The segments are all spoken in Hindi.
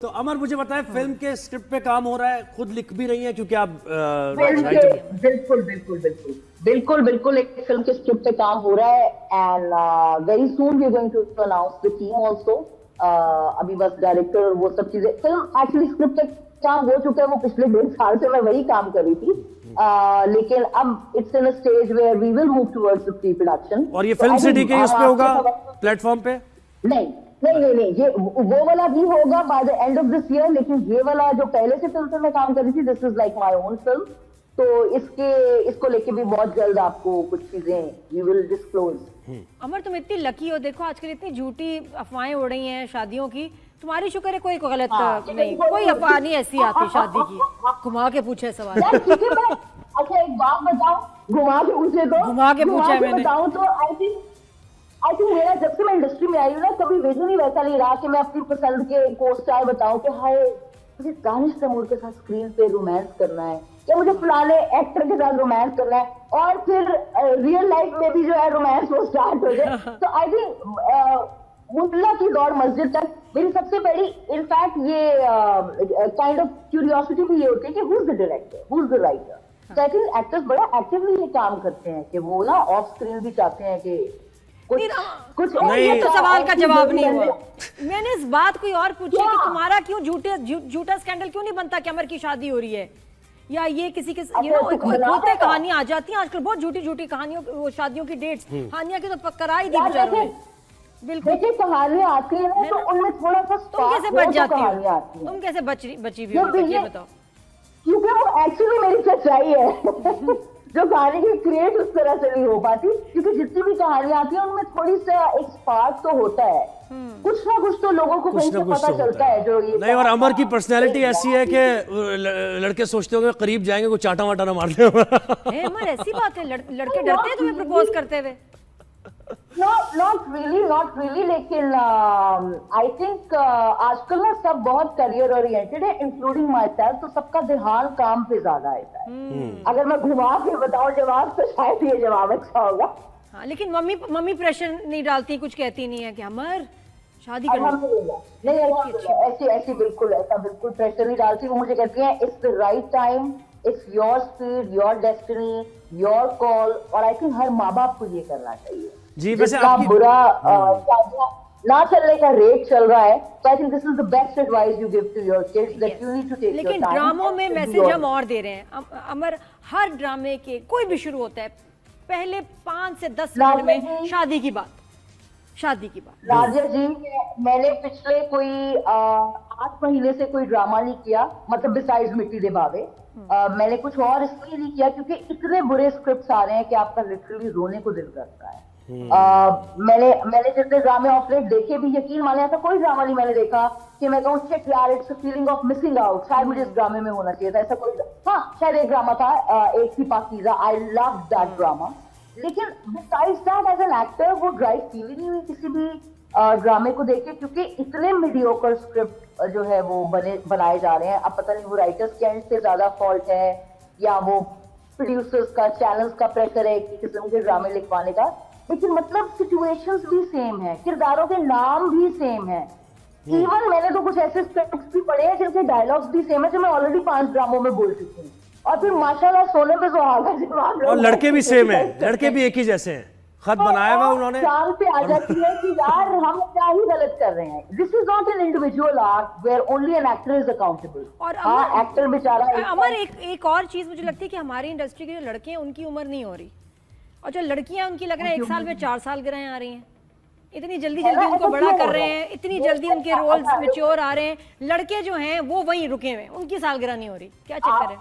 तो अमर मुझे बताएं, फिल्म के स्क्रिप्ट पे काम हो रहा है, खुद लिख भी रही हैं क्योंकि आप बिल्कुल बिल्कुल बिल्कुल बिल्कुल बिल्कुल एक फिल्म के स्क्रिप्ट पे काम हो रहा है and very soon we are going to announce the team also. अभी बस डायरेक्टर और वो सब चीजें, फिल्म एक्चुअली स्क्रिप्ट पे काम हो चुका है, वो पिछले 1.5 साल से मैं वही काम कर रही थी, लेकिन अब it's in a stage where we will move towards the pre production. और ये फिल्म सिटी के उस पे होगा, प्लेटफॉर्म पे? नहीं नहीं नहीं नहीं, ये वो वाला भी होगा by the end of this year, लेकिन ये वाला जो पहले से फिल्म पे मैं काम कर रही थी, this is like my own film, तो इसको लेके भी बहुत जल्द आपको कुछ चीजें वी विल डिस्क्लोज। अमर, तुम इतनी लकी हो, देखो आजकल इतनी झूठी अफवाहें उड़ रही हैं शादियों की, तुम्हारी शुक्र है कोई गलत नहीं, कोई अफवाह नहीं ऐसी आती शादी की। घुमा के पूछे सवाल। अच्छा एक बात बताओ, घुमा के पूछे तो घुमा के पूछा है मैंने। बताऊं तो आई थिंक मेरा जब से मैं इंडस्ट्री में आई हूँ ना, कभी विजन ही वैसा नहीं रहा कि मैं अपनी पसंद के को स्टार बताऊं कि हाय मुझे दानिश तैमूर के साथ स्क्रीन पे रोमांस करना है, या मुझे फलाने एक्टर के साथ रोमांस करना है, और फिर रियल लाइफ में भी जो है रोमांस वो स्टार्ट हो जाए। तो आई थिंक मुल्ला की दौड़ मस्जिद तक मेरी सबसे बड़ी, इनफैक्ट ये काइंड ऑफ क्यूरियोसिटी भी ये होती है कि who is the director, who is the writer. तो आई थिंक एक्टर्स बड़ा एक्टिवली ये काम करते हैं कि वो ना ऑफ स्क्रीन भी चाहते हैं कि कुछ नहीं, ये तो सवाल का जवाब नहीं हुआ। मैंने इस बात कोई और पूछी कि तुम्हारा क्यों झूठा स्कैंडल क्यों नहीं बनता कि अमर की शादी हो रही है, या ये किसी के होते कहानियां आ जाती हैं आजकल, बहुत झूठी झूठी कहानियों, शादियों की डेट्स हानिया की तो करा ही दी बेचारों ने। बिल्कुल, देखिए कहानियां आती है ना, तो उनमें थोड़ा सा तुम कैसे बच जाती हो, तुम कैसे बची हुई हो, ये बताओ। क्योंकि वो एक्चुअली मेरी सच्चाई है जो कहानी की क्रिएट उस तरह से नहीं हो पाती, क्योंकि जितनी भी कहानियां आती है उनमें थोड़ी सा एक स्पार्क तो होता है, कुछ ना कुछ तो लोगों को कहीं से पता चलता है जो ये नहीं। और अमर की पर्सनैलिटी ऐसी है कि लड़के सोचते होंगे करीब जाएंगे को चाटा वाटा ना मार दे। अमर ऐसी बात है, लड़के डरते हैं तुम्हें प्रपोज करते हुए? Not really, लेकिन आई थिंक आजकल ना सब बहुत करियर ओरिएंटेड है, इंक्लूडिंग माई सेल्फ, तो सबका ध्यान काम पे ज्यादा आता है। अगर मैं घुमा के बताऊं जवाब तो शायद ये जवाब अच्छा होगा। हाँ, लेकिन मम्मी प्रेशर नहीं डालती, कुछ कहती नहीं है कि अमर शादी करना? नहीं, ऐसी बिल्कुल प्रेशर नहीं डालती। वो मुझे कहती है it's the right time, it's your speed, your destiny, your call, और आई थिंक हर माँ बाप को ये करना चाहिए। जी, वैसे बुरा ना चलने का रेट चल रहा है, तो I think this is the best advice you give to your kids, that you need to take your time. लेकिन ड्रामों में मैसेज हम और दे रहे हैं अमर, हर ड्रामे के कोई भी शुरू होता है पहले 5 से 10 मिनट में शादी की बात। राजा जी, मैंने पिछले कोई 8 महीने से कोई ड्रामा नहीं किया, मतलब बिसाइड्स मिट्टी दे बावे। मैंने कुछ और इसलिए नहीं किया क्योंकि इतने बुरे स्क्रिप्ट्स आ रहे हैं कि आपका लिटरली रोने को दिल करता है। मैंने जितने ड्रामे ऑफलेट देखे भी, यकीन माने ऐसा कोई ड्रामा नहीं मैंने देखा कि मैं कहूँ शिट यार it's a feeling of missing out, शायद मुझे इस ड्रामे में होना चाहिए था, ऐसा कोई। हाँ, शायद एक ड्रामा था, एक थी Pakeezah, I love that drama, लेकिन besides that as an actor वो ड्राइव फील ही नहीं हुई किसी भी ड्रामे को देखे, क्योंकि इतने मीडियोकर स्क्रिप्ट जो है वो बनाए जा रहे हैं। अब पता नहीं वो राइटर्स के एंड से ज्यादा फॉल्ट है या वो प्रोड्यूसर्स का, चैनल्स का प्रेशर है कि किस्म के ड्रामे लिखवाने का, लेकिन मतलब सिचुएशंस भी सेम है, किरदारों के नाम भी सेम है। इवन मैंने तो कुछ ऐसे स्क्रिप्ट्स भी पढ़े हैं जिनके डायलॉग्स भी सेम है, जो मैं ऑलरेडी 5 ड्रामों में बोल चुकी हूँ, और फिर माशाल्लाह सोने पे सुहागा जवाब। और लड़के भी सेम है, लड़के भी एक ही जैसे हैं, खत बनाया हुआ उन्होंने, शाम पे आ जाती है कि यार हम क्या ही गलत कर रहे हैं। This is not an individual art where only an actor is accountable. और एक्टर बेचारा। अमर, एक और चीज मुझे लगती है कि हमारी इंडस्ट्री के जो लड़के हैं उनकी उम्र नहीं हो रही, और जो लड़कियां उनकी लग रहा है 1 साल में 4 साल गिराएं आ रही हैं, इतनी जल्दी उनको बड़ा कर रहे हैं, इतनी जल्दी उनके रोल्स मैच्योर आ रहे हैं। लड़के जो हैं वो वहीं रुके हुए, उनकी सालगिरह नहीं हो रही, क्या चक्कर है?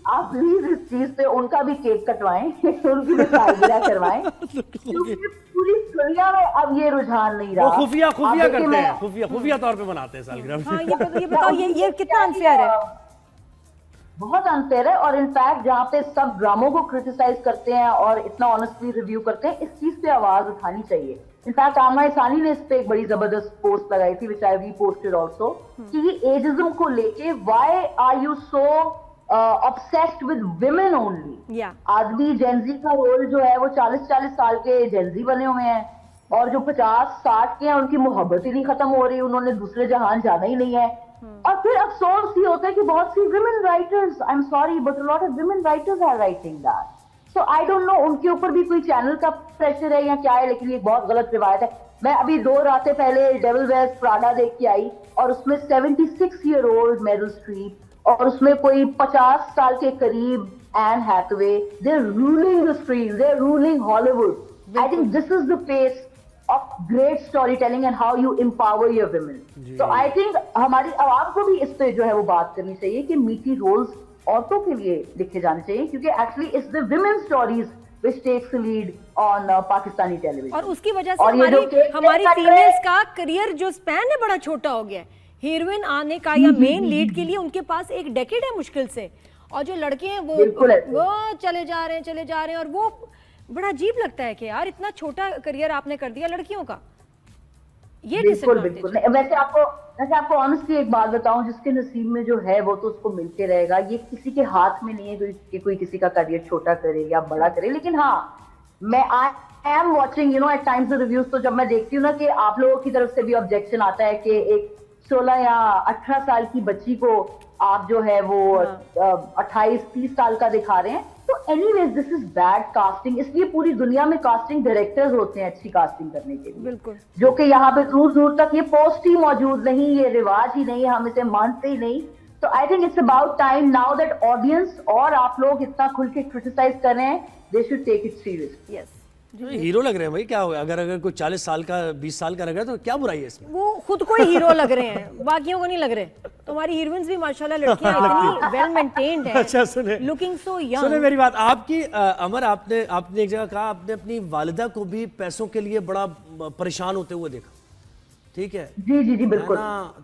आप प्लीज इस चीज पे उनका भी केक कटवाएं, उनकी भी सालगिरह करवाएं, क्योंकि पूरी दुनिया में अब ये रुझान नहीं रहा। वो खुफिया करते हैं, खुफिया तौर पे मनाते हैं सालगिरह। हाँ, ये बताओ, ये कितना अनफेयर है? बहुत अनफेयर है। और इनफैक्ट जहाँ पे सब ड्रामों को क्रिटिसाइज करते हैं और इतना ऑनेस्टली रिव्यू करते हैं, इस चीज पे आवाज उठानी चाहिए। इनफैक्ट आमना इसानी ने इस पे एक बड़ी जबरदस्त पोस्ट लगाई थी, विच आई रीपोस्टेड आल्सो, कि ये एजिज्म को लेके why are you so obsessed with women only. आदमी जेंजी का रोल जो है वो 40-40 साल के जेंजी बने हुए हैं, और जो 50-60 के हैं उनकी मोहब्बत ही नहीं खत्म हो रही, उन्होंने दूसरे जहान जाना ही नहीं है। और फिर अफसोस ये होता है कि बहुत सी women writers, I am sorry but a lot of women writers are writing that. So I don't know उनके ऊपर भी कोई चैनल का प्रेशर है या क्या है, लेकिन ये बहुत गलत रिवायत है। मैं अभी 2 रातें पहले डेविल वेयर्स प्राडा देख के आई और उसमें 76-year-old मेरिल स्ट्रीप और उसमें कोई 50 साल के करीब Anne Hathaway, they are ruling the screen, they are ruling Hollywood. I think this is the face of great storytelling and how you empower your women. So I think हमारी आवाम को भी इस पे जो है वो बात करनी चाहिए कि मीठी रोल्स औरतों के लिए लिखे जाने चाहिए, क्योंकि actually it's the women's stories which takes the lead on Pakistani television. और उसकी वजह से हमारी फीमेल्स का करियर जो स्पैन है बड़ा छोटा हो गया है। हीरोइन आने का या मेन लीड के लिए उनके पास एक डेकेड है मुश्किल से, और जो लड़के हैं वो चले जा रहे हैं और वो बड़ा अजीब लगता है कि यार इतना छोटा करियर आपने कर दिया लड़कियों का। ये बिल्कुल। वैसे आपको ऑनेस्टली एक बात बताऊं, जिसके नसीब में जो है वो तो उसको मिलते रहेगा। ये किसी के हाथ में नहीं है कि कोई किसी का करियर छोटा करे या बड़ा करे। लेकिन हाँ, मैं I am watching at times the reviews, तो जब मैं देखती हूँ ना कि आप लोगों की तरफ से भी ऑब्जेक्शन आता है कि एक 16 या 18 साल की बच्ची को आप जो है वो 28-30 साल का दिखा रहे हैं, तो anyways this is bad casting. इसलिए पूरी दुनिया में कास्टिंग डायरेक्टर्स होते हैं अच्छी कास्टिंग करने के लिए, बिल्कुल, जो कि यहाँ पे दूर दूर तक ये पोस्ट ही मौजूद नहीं, ये रिवाज ही नहीं, हम इसे मानते ही नहीं। तो I think it's about time now that audience और आप लोग इतना खुल के क्रिटिसाइज कर रहे हैं, they should take it serious. Yes, hero लग रहे हैं भाई, क्या होगा अगर कोई 40 साल का 20 साल का लग रहा है तो क्या बुराई है इसमें? वो खुद को ही हीरो लग रहे हैं, बाकियों को नहीं लग रहे। तो हमारी हीरोइंस भी माशाल्लाह लड़कियां इतनी वेल मेंटेन्ड हैं। अच्छा सुने, लुकिंग सो यंग। सुने मेरी बात, आपकी अमर, आपने एक जगह कहा आपने अपनी वालिदा को भी पैसों के लिए बड़ा परेशान होते हुए देखा, ठीक है? जी बिल्कुल।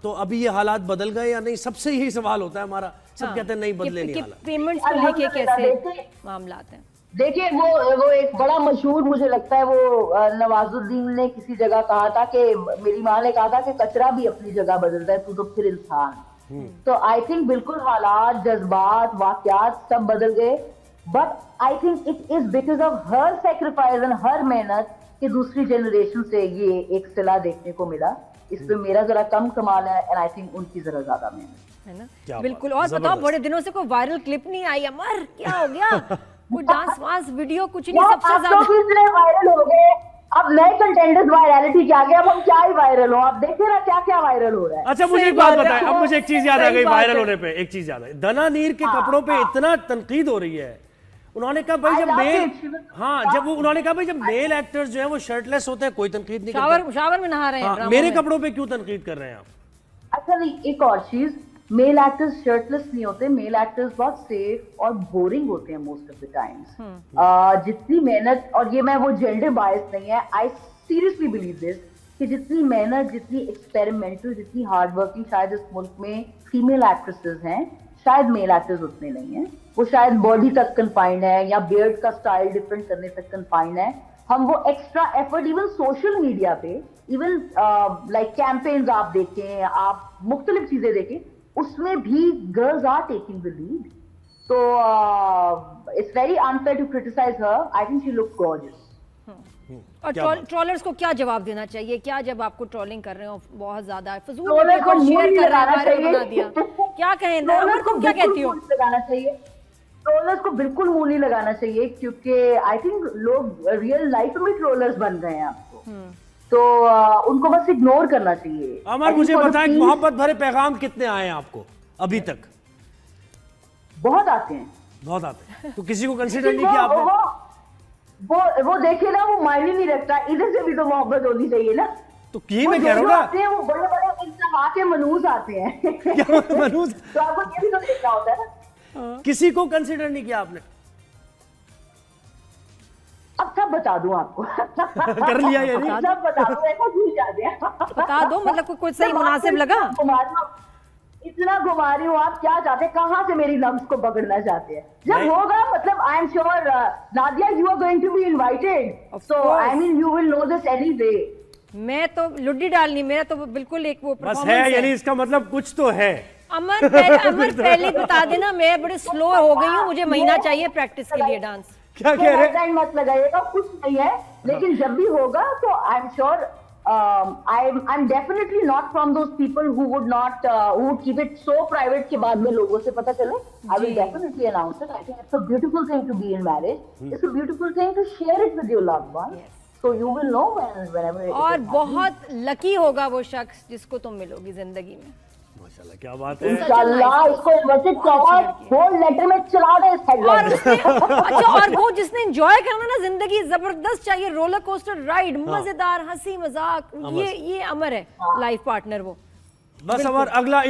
तो अभी ये हालात बदल गए या नहीं? सबसे यही सवाल होता है हमारा, सब कहते हैं नहीं बदले नहीं हालात। पेमेंट्स को लेके कैसे मामलात हैं? देखिए वो एक बड़ा मशहूर, मुझे लगता है वो नवाजुद्दीन ने किसी जगह कहा था कि मेरी माँ ने कहा था कि कचरा भी अपनी जगह बदलता है, तू तो फिर इंसान। तो आई थिंक बिल्कुल हालात, जज्बात, वाकयात सब बदल गए, but I think it is because of her sacrifice and her मेहनत कि दूसरी जनरेशन से ये एक सिला देखने को मिला। इस पे मेरा जरा कम कमाल है एंड आई थिंक उनकी जरा ज्यादा मेहनत है ना। बिल्कुल। और बताओ, बड़े दिनों से कोई वायरल क्लिप नहीं आई अमर, क्या हो गया? कोई डांस वांस वीडियो कुछ नहीं? सबसे ज्यादा वायरल हो गए। अब नए कंटेंटर्स वायरलिटी के आगे अब हम क्या ही वायरल हो, आप देखिए ना क्या क्या वायरल हो रहा है। अच्छा मुझे एक बात बताएं, अब मुझे एक चीज याद आ गई वायरल होने पे, एक चीज याद आई, दना नीर के कपड़ों पे इतना तनकीद हो रही है। उन्होंने कहा भाई जब मेल एक्टर्स जो है वो शर्टलेस होते हैं कोई तनकीद नहीं करता, शावर में नहा रहे हैं, मेरे कपड़ों पे क्यों तनकीद कर रहे हैं आप? अच्छा नहीं, एक और चीज, मेल एक्टर्स शर्टलेस नहीं होते, मेल एक्टर्स बहुत सेफ और बोरिंग होते हैं मोस्ट ऑफ द टाइम्स। जितनी मेहनत, और ये मैं वो जेंडर बायस नहीं है, आई सीरियसली बिलीव दिस, कि जितनी मेहनत, जितनी एक्सपेरिमेंटल, जितनी हार्ड वर्किंग शायद इस मुल्क में फीमेल एक्ट्रेसेस हैं, शायद मेल एक्टर्स उतने नहीं हैं। वो शायद बॉडी तक कन्फाइंड है या बियर्ड का स्टाइल डिफरेंट करने तक कन्फाइंड है। हम वो extra effort even social media पे, इवन लाइक कैंपेन्स आप देखें, आप मुख्तलिफ चीजें देखें, उसमें भी girls are taking the lead. तो it's very unfair to criticise her, I think she looks gorgeous. और ट्रोलर्स को क्या जवाब देना चाहिए? क्या जब आपको ट्रोलिंग कर रहे हो बहुत ज्यादा फजूल ट्रोलर को शेयर कर रहा बना दिया, क्या कहें? अमर तुम क्या कहती हो? लगाना चाहिए ट्रोलर्स को, बिल्कुल मुंह नहीं लगाना चाहिए, क्योंकि आई थिंक लोग रियल लाइफ में ट्रोलर्स बन गए हैं आपको, तो उनको बस इग्नोर करना चाहिए। अमर मुझे बताएं, मोहब्बत भरे पैगाम कितने आए हैं आपको अभी तक? बहुत आते हैं, बहुत आते हैं। तो किसी को कंसीडर नहीं किया आपने? वो देखे ना, वो मायने नहीं रखता, इधर से भी तो मोहब्बत होनी चाहिए ना। तो की मैं कह रहा हूँ ना, आते हैं वो बड़े बड़े इंतहा के मनूस आते हैं मनूस तो आपको ये भी तो देखना होता है ना। किसी को कंसीडर नहीं किया आपने? अब सब बता दूं आपको कर लिया ये नहीं? सब बता दूं, ऐसा भूल जा दिया। बता दो, मतलब कोई सही मुनासिब लगा? इतना घुमा रही हूँ, आप क्या चाहते हैं? कहाँ से मेरी नब्ज को पकड़ना चाहते हैं? जब होगा, मतलब I am sure Nadia, you are going to be invited, so I mean you will know this anyway. मैं तो लुड्डी डालनी, मेरा तो बिल्कुल एक वो बस है, यानी इसका मतलब कुछ तो है। अमर पहले बता देना, मैं बड़े स्लो हो गई हूँ, मुझे महीना चाहिए प्रैक्टिस के लिए डांस। क्या कह रहे हैं? मत लगाइएगा, कुछ नहीं है, लेकिन जब भी होगा तो I am sure I am definitely not from those people who would keep it so private के बाद में लोगों से पता चले. I will definitely announce it. I think it's a beautiful thing to be in marriage. It's a beautiful thing to share it with your loved one. So you will know whenever it और happens. बहुत लकी होगा वो शख्स जिसको तुम मिलोगी जिंदगी में. माशाल्लाह, क्या बात है. इंशाल्लाह इसको इन्वेस्टेड कर होल लेटर में चला दे इस और हेडलाइन. उसने अच्छा, और वो जिसने एंजॉय करना ना जिंदगी, जबरदस्त चाहिए, रोलर कोस्टर राइड, मजेदार, हंसी मजाक, ये अमर है लाइफ पार्टनर वो. बस हमारा अगला